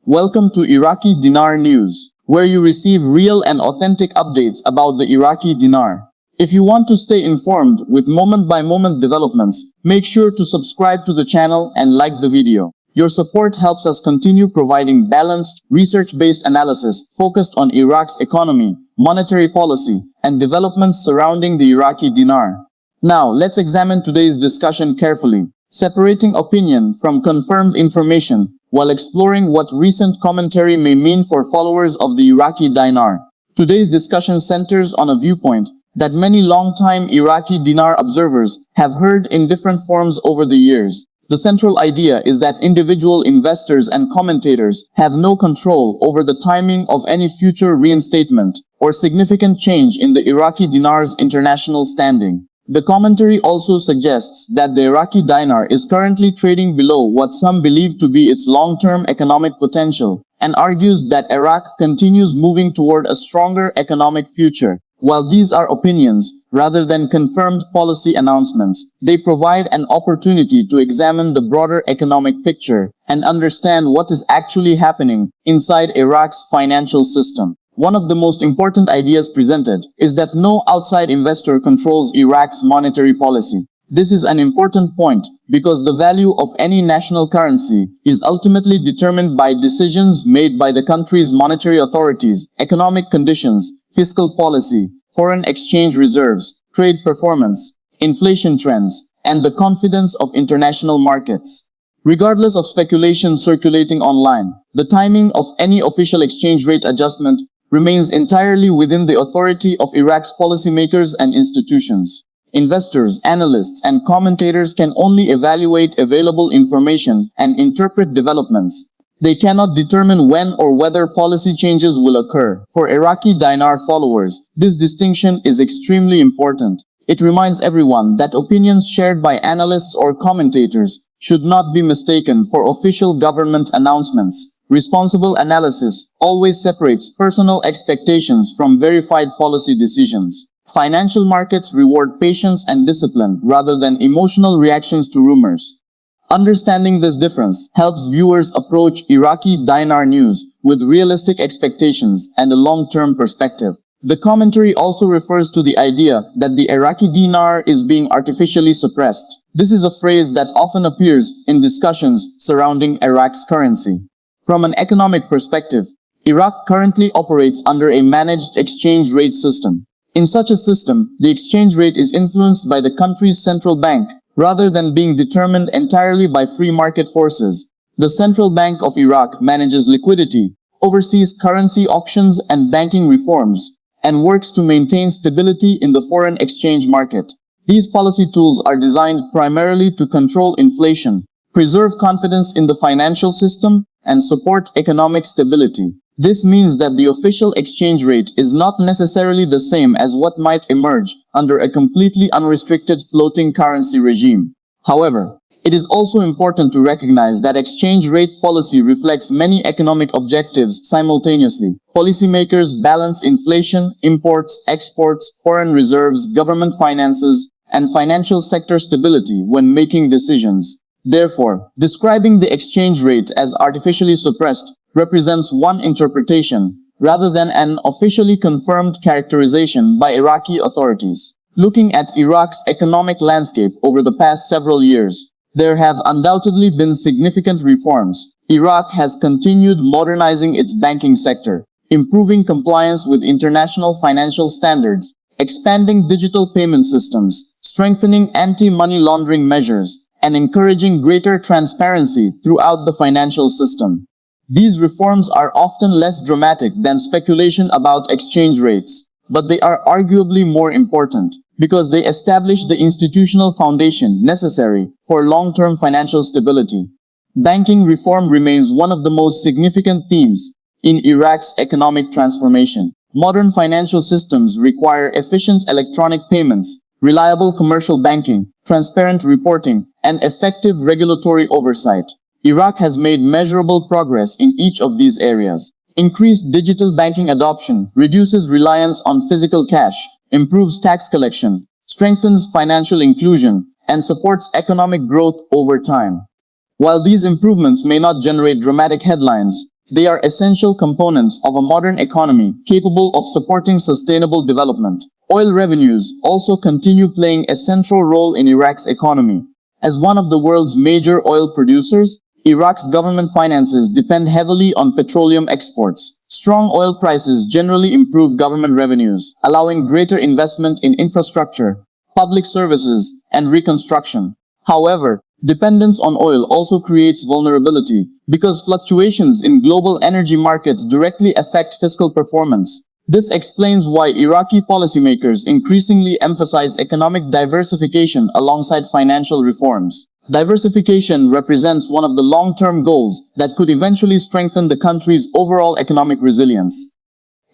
Welcome to Iraqi Dinar News, where you receive real and authentic updates about the Iraqi dinar. If you want to stay informed with moment-by-moment developments, make sure to subscribe to the channel and like the video. Your support helps us continue providing balanced, research-based analysis focused on Iraq's economy, monetary policy, and developments surrounding the Iraqi dinar. Now, let's examine today's discussion carefully, separating opinion from confirmed information, while exploring what recent commentary may mean for followers of the Iraqi dinar. Today's discussion centers on a viewpoint that many long-time Iraqi dinar observers have heard in different forms over the years. The central idea is that individual investors and commentators have no control over the timing of any future reinstatement or significant change in the Iraqi dinar's international standing. The commentary also suggests that the Iraqi dinar is currently trading below what some believe to be its long-term economic potential, and argues that Iraq continues moving toward a stronger economic future. While these are opinions, rather than confirmed policy announcements, they provide an opportunity to examine the broader economic picture and understand what is actually happening inside Iraq's financial system. One of the most important ideas presented is that no outside investor controls Iraq's monetary policy. This is an important point because the value of any national currency is ultimately determined by decisions made by the country's monetary authorities, economic conditions, fiscal policy, foreign exchange reserves, trade performance, inflation trends, and the confidence of international markets. Regardless of speculation circulating online, the timing of any official exchange rate adjustment remains entirely within the authority of Iraq's policymakers and institutions. Investors, analysts, and commentators can only evaluate available information and interpret developments. They cannot determine when or whether policy changes will occur. For Iraqi dinar followers, this distinction is extremely important. It reminds everyone that opinions shared by analysts or commentators should not be mistaken for official government announcements. Responsible analysis always separates personal expectations from verified policy decisions. Financial markets reward patience and discipline rather than emotional reactions to rumors. Understanding this difference helps viewers approach Iraqi dinar news with realistic expectations and a long-term perspective. The commentary also refers to the idea that the Iraqi dinar is being artificially suppressed. This is a phrase that often appears in discussions surrounding Iraq's currency. From an economic perspective, Iraq currently operates under a managed exchange rate system. In such a system, the exchange rate is influenced by the country's central bank, rather than being determined entirely by free market forces. The Central Bank of Iraq manages liquidity, oversees currency auctions and banking reforms, and works to maintain stability in the foreign exchange market. These policy tools are designed primarily to control inflation, preserve confidence in the financial system, and support economic stability. This means that the official exchange rate is not necessarily the same as what might emerge under a completely unrestricted floating currency regime. However, it is also important to recognize that exchange rate policy reflects many economic objectives simultaneously. Policymakers balance inflation, imports, exports, foreign reserves, government finances, and financial sector stability when making decisions. Therefore, describing the exchange rate as artificially suppressed represents one interpretation, rather than an officially confirmed characterization by Iraqi authorities. Looking at Iraq's economic landscape over the past several years, there have undoubtedly been significant reforms. Iraq has continued modernizing its banking sector, improving compliance with international financial standards, expanding digital payment systems, strengthening anti-money laundering measures, and encouraging greater transparency throughout the financial system. These reforms are often less dramatic than speculation about exchange rates, but they are arguably more important because they establish the institutional foundation necessary for long-term financial stability. Banking reform remains one of the most significant themes in Iraq's economic transformation. Modern financial systems require efficient electronic payments, reliable commercial banking, transparent reporting, and effective regulatory oversight. Iraq has made measurable progress in each of these areas. Increased digital banking adoption reduces reliance on physical cash, improves tax collection, strengthens financial inclusion, and supports economic growth over time. While these improvements may not generate dramatic headlines, They are essential components of a modern economy capable of supporting sustainable development. Oil revenues also continue playing a central role in Iraq's economy. As one of the world's major oil producers, Iraq's government finances depend heavily on petroleum exports. Strong oil prices generally improve government revenues, allowing greater investment in infrastructure, public services, and reconstruction. However, dependence on oil also creates vulnerability because fluctuations in global energy markets directly affect fiscal performance. This explains why Iraqi policymakers increasingly emphasize economic diversification alongside financial reforms. Diversification represents one of the long-term goals that could eventually strengthen the country's overall economic resilience.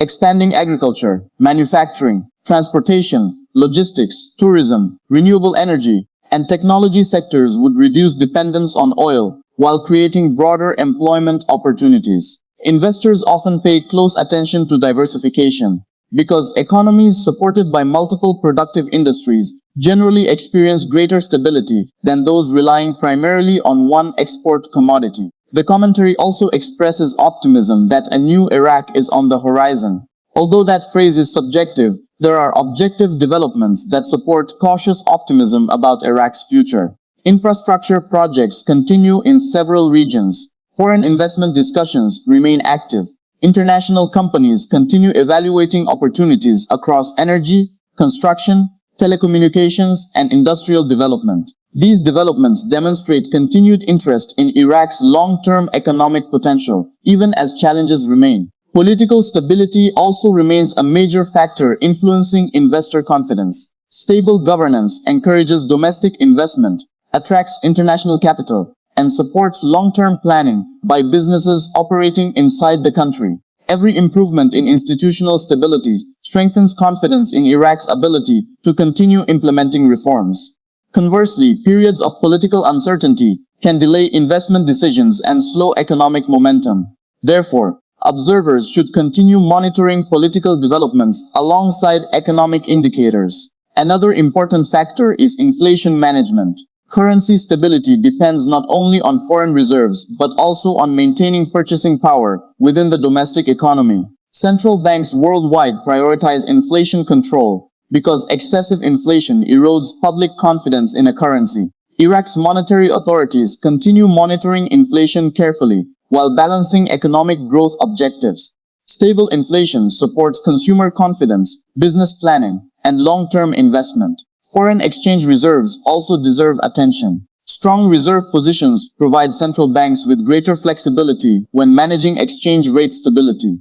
Expanding agriculture, manufacturing, transportation, logistics, tourism, renewable energy, and technology sectors would reduce dependence on oil while creating broader employment opportunities. Investors often pay close attention to diversification because economies supported by multiple productive industries generally experience greater stability than those relying primarily on one export commodity. The commentary also expresses optimism that a new Iraq is on the horizon. Although that phrase is subjective, there are objective developments that support cautious optimism about Iraq's future. Infrastructure projects continue in several regions. Foreign investment discussions remain active. International companies continue evaluating opportunities across energy, construction, telecommunications, and industrial development. These developments demonstrate continued interest in Iraq's long-term economic potential, even as challenges remain. Political stability also remains a major factor influencing investor confidence. Stable governance encourages domestic investment, attracts international capital, and supports long-term planning by businesses operating inside the country. Every improvement in institutional stability strengthens confidence in Iraq's ability to continue implementing reforms. Conversely, periods of political uncertainty can delay investment decisions and slow economic momentum. Therefore, observers should continue monitoring political developments alongside economic indicators. Another important factor is inflation management. Currency stability depends not only on foreign reserves but also on maintaining purchasing power within the domestic economy. Central banks worldwide prioritize inflation control because excessive inflation erodes public confidence in a currency. Iraq's monetary authorities continue monitoring inflation carefully while balancing economic growth objectives. Stable inflation supports consumer confidence, business planning, and long-term investment. Foreign exchange reserves also deserve attention. Strong reserve positions provide central banks with greater flexibility when managing exchange rate stability.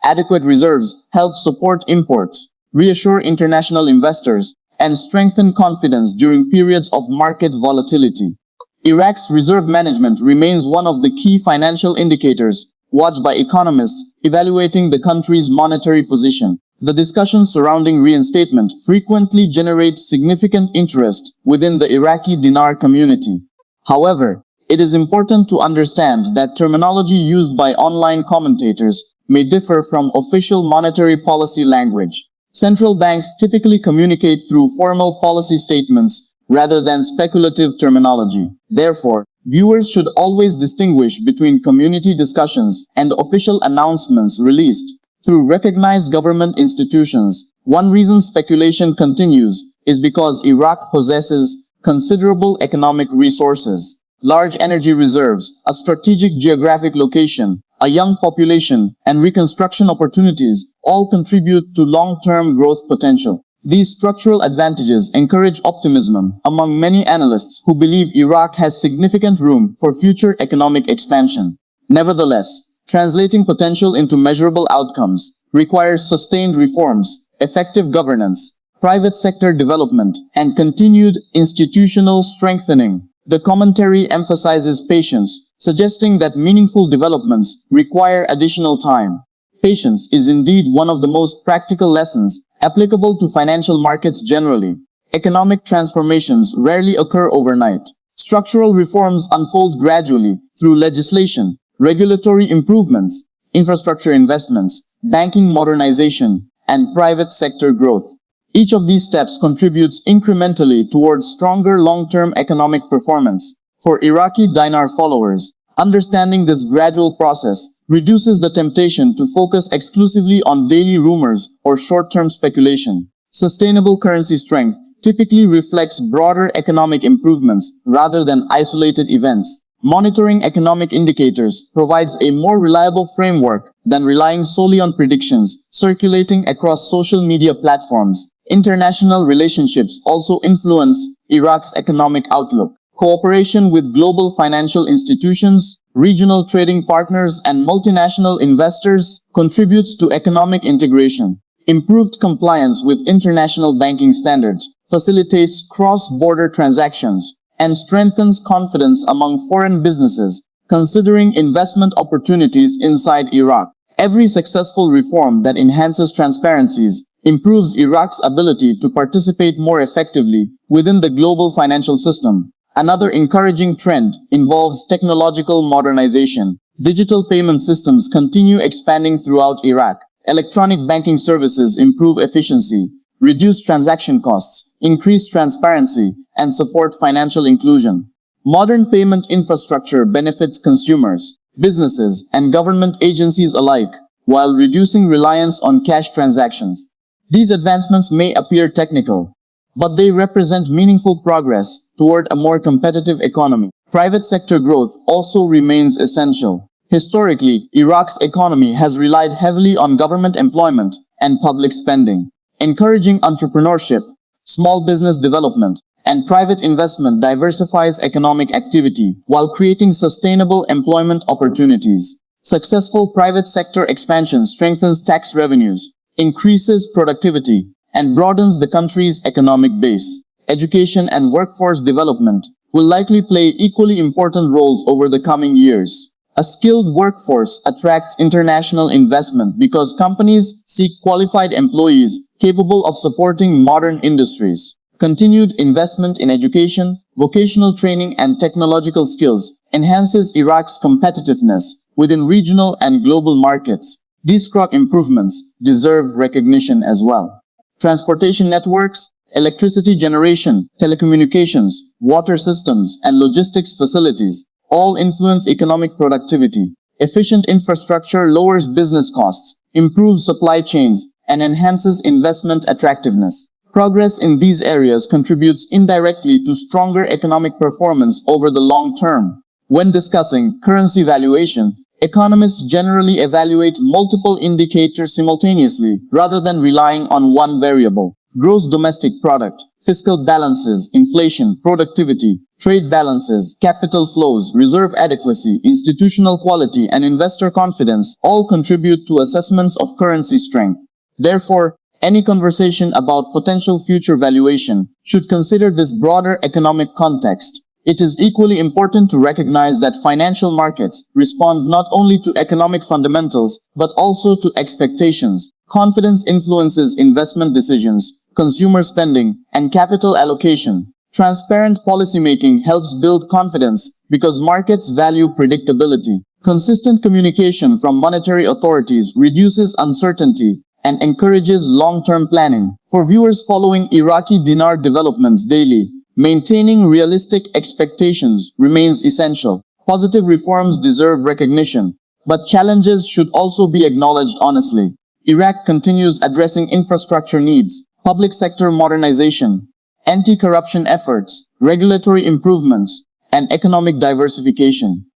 Adequate reserves help support imports, reassure international investors, and strengthen confidence during periods of market volatility. Iraq's reserve management remains one of the key financial indicators watched by economists evaluating the country's monetary position. The discussions surrounding reinstatement frequently generate significant interest within the Iraqi Dinar community. However, it is important to understand that terminology used by online commentators may differ from official monetary policy language. Central banks typically communicate through formal policy statements rather than speculative terminology. Therefore, viewers should always distinguish between community discussions and official announcements released through recognized government institutions. One reason speculation continues is because Iraq possesses considerable economic resources, large energy reserves, a strategic geographic location, a young population, and reconstruction opportunities all contribute to long-term growth potential. These structural advantages encourage optimism among many analysts who believe Iraq has significant room for future economic expansion. Nevertheless, translating potential into measurable outcomes requires sustained reforms, effective governance, private sector development, and continued institutional strengthening. The commentary emphasizes patience, suggesting that meaningful developments require additional time. Patience is indeed one of the most practical lessons applicable to financial markets generally. Economic transformations rarely occur overnight. Structural reforms unfold gradually through legislation, regulatory improvements, infrastructure investments, banking modernization, and private sector growth. Each of these steps contributes incrementally towards stronger long-term economic performance. For Iraqi Dinar followers, Understanding this gradual process reduces the temptation to focus exclusively on daily rumors or short-term speculation. Sustainable currency strength typically reflects broader economic improvements rather than isolated events. Monitoring economic indicators provides a more reliable framework than relying solely on predictions circulating across social media platforms. International relationships also influence Iraq's economic outlook. Cooperation with global financial institutions, regional trading partners, and multinational investors contributes to economic integration. Improved compliance with international banking standards facilitates cross-border transactions and strengthens confidence among foreign businesses considering investment opportunities inside Iraq. Every successful reform that enhances transparencies improves Iraq's ability to participate more effectively within the global financial system. Another encouraging trend involves technological modernization. Digital payment systems continue expanding throughout Iraq. Electronic banking services improve efficiency, reduce transaction costs, increase transparency, and support financial inclusion. Modern payment infrastructure benefits consumers, businesses, and government agencies alike, while reducing reliance on cash transactions. These advancements may appear technical, but they represent meaningful progress toward a more competitive economy. Private sector growth also remains essential. Historically, Iraq's economy has relied heavily on government employment and public spending. Encouraging entrepreneurship, small business development, and private investment diversifies economic activity while creating sustainable employment opportunities. Successful private sector expansion strengthens tax revenues, increases productivity, and broadens the country's economic base. Education and workforce development will likely play equally important roles over the coming years. A skilled workforce attracts international investment because companies seek qualified employees capable of supporting modern industries. Continued investment in education, vocational training, and technological skills enhances Iraq's competitiveness within regional and global markets. These improvements deserve recognition as well. Transportation networks, electricity generation, telecommunications, water systems, and logistics facilities all influence economic productivity. Efficient infrastructure lowers business costs, improves supply chains, and enhances investment attractiveness. Progress in these areas contributes indirectly to stronger economic performance over the long term. When discussing currency valuation, economists generally evaluate multiple indicators simultaneously rather than relying on one variable. Gross domestic product, fiscal balances, inflation, productivity, trade balances, capital flows, reserve adequacy, institutional quality, and investor confidence all contribute to assessments of currency strength. Therefore, any conversation about potential future valuation should consider this broader economic context. It is equally important to recognize that financial markets respond not only to economic fundamentals, but also to expectations. Confidence influences investment decisions, consumer spending, and capital allocation. Transparent policymaking helps build confidence because markets value predictability. Consistent communication from monetary authorities reduces uncertainty and encourages long-term planning. For viewers following Iraqi dinar developments daily, maintaining realistic expectations remains essential. Positive reforms deserve recognition, but challenges should also be acknowledged honestly. Iraq continues addressing infrastructure needs, public sector modernization, anti-corruption efforts, regulatory improvements, and economic diversification.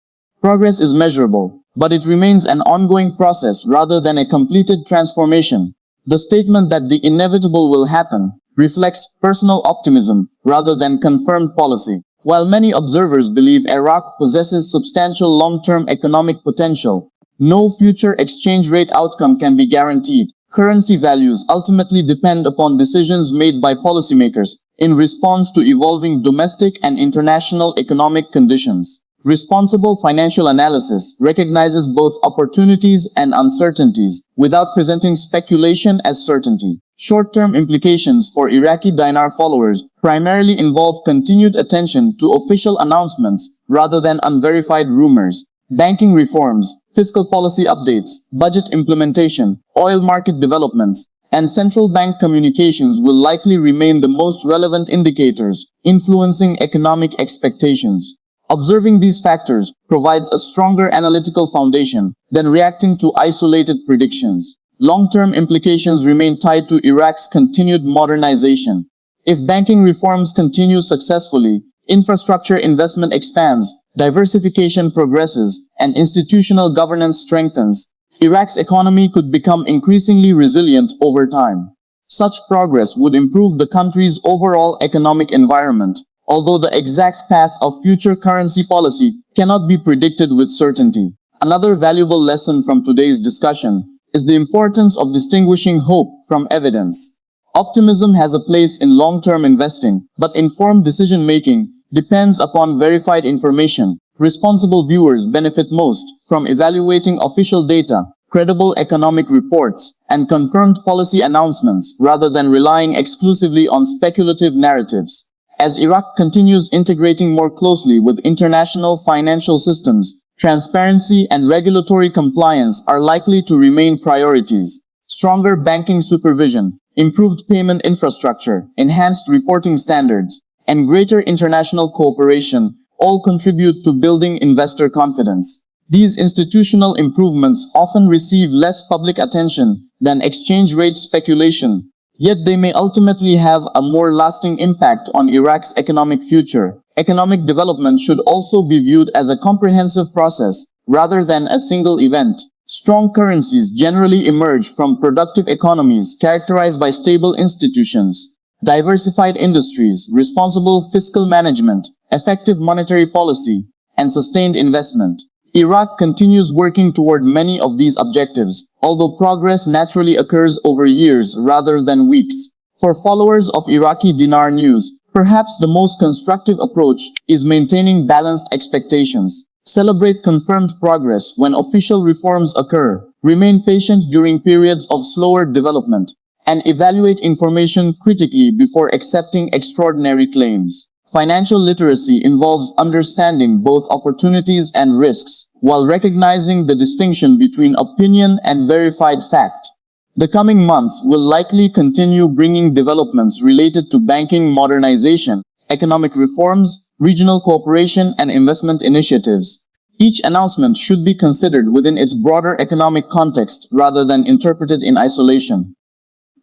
Progress is measurable, but it remains an ongoing process rather than a completed transformation. The statement that the inevitable will happen reflects personal optimism rather than confirmed policy. While many observers believe Iraq possesses substantial long-term economic potential, no future exchange rate outcome can be guaranteed. Currency values ultimately depend upon decisions made by policymakers in response to evolving domestic and international economic conditions. Responsible financial analysis recognizes both opportunities and uncertainties without presenting speculation as certainty. Short-term implications for Iraqi dinar followers primarily involve continued attention to official announcements rather than unverified rumors. Banking reforms, fiscal policy updates, budget implementation, oil market developments, and central bank communications will likely remain the most relevant indicators influencing economic expectations. Observing these factors provides a stronger analytical foundation than reacting to isolated predictions. Long-term implications remain tied to Iraq's continued modernization. If banking reforms continue successfully, infrastructure investment expands, diversification progresses, and institutional governance strengthens, Iraq's economy could become increasingly resilient over time. Such progress would improve the country's overall economic environment, although the exact path of future currency policy cannot be predicted with certainty. Another valuable lesson from today's discussion is the importance of distinguishing hope from evidence. Optimism has a place in long-term investing, but informed decision-making depends upon verified information. Responsible viewers benefit most from evaluating official data, credible economic reports, and confirmed policy announcements rather than relying exclusively on speculative narratives. As Iraq continues integrating more closely with international financial systems, transparency and regulatory compliance are likely to remain priorities. Stronger banking supervision, improved payment infrastructure, enhanced reporting standards, and greater international cooperation all contribute to building investor confidence. These institutional improvements often receive less public attention than exchange rate speculation, yet they may ultimately have a more lasting impact on Iraq's economic future. Economic development should also be viewed as a comprehensive process, rather than a single event. Strong currencies generally emerge from productive economies characterized by stable institutions, diversified industries, responsible fiscal management, effective monetary policy, and sustained investment. Iraq continues working toward many of these objectives, although progress naturally occurs over years rather than weeks. For followers of Iraqi Dinar news, perhaps the most constructive approach is maintaining balanced expectations. Celebrate confirmed progress when official reforms occur, remain patient during periods of slower development, and evaluate information critically before accepting extraordinary claims. Financial literacy involves understanding both opportunities and risks, while recognizing the distinction between opinion and verified fact. The coming months will likely continue bringing developments related to banking modernization, economic reforms, regional cooperation, and investment initiatives. Each announcement should be considered within its broader economic context rather than interpreted in isolation.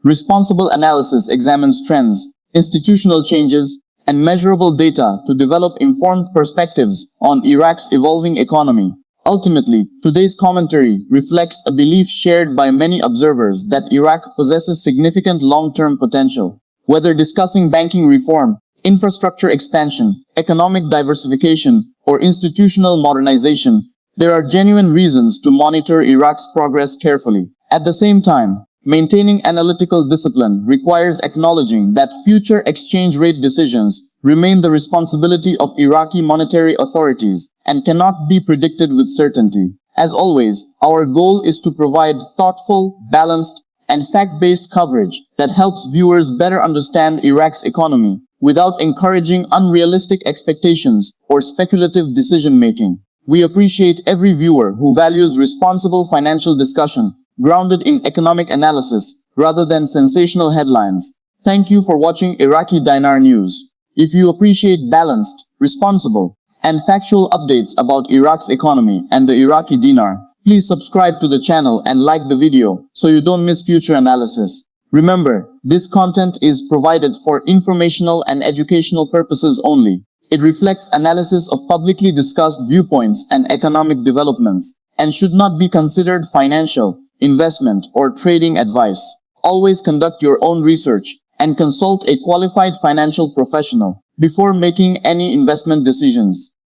Responsible analysis examines trends, institutional changes, and measurable data to develop informed perspectives on Iraq's evolving economy. Ultimately, today's commentary reflects a belief shared by many observers that Iraq possesses significant long-term potential. Whether discussing banking reform, infrastructure expansion, economic diversification, or institutional modernization, there are genuine reasons to monitor Iraq's progress carefully. At the same time, maintaining analytical discipline requires acknowledging that future exchange rate decisions remain the responsibility of Iraqi monetary authorities and cannot be predicted with certainty. As always, our goal is to provide thoughtful, balanced, and fact-based coverage that helps viewers better understand Iraq's economy without encouraging unrealistic expectations or speculative decision-making. We appreciate every viewer who values responsible financial discussion grounded in economic analysis rather than sensational headlines. Thank you for watching Iraqi Dinar News. If you appreciate balanced, responsible, and factual updates about Iraq's economy and the Iraqi dinar, please subscribe to the channel and like the video so you don't miss future analysis. Remember, this content is provided for informational and educational purposes only. It reflects analysis of publicly discussed viewpoints and economic developments, and should not be considered financial, investment, or trading advice. Always conduct your own research and consult a qualified financial professional before making any investment decisions.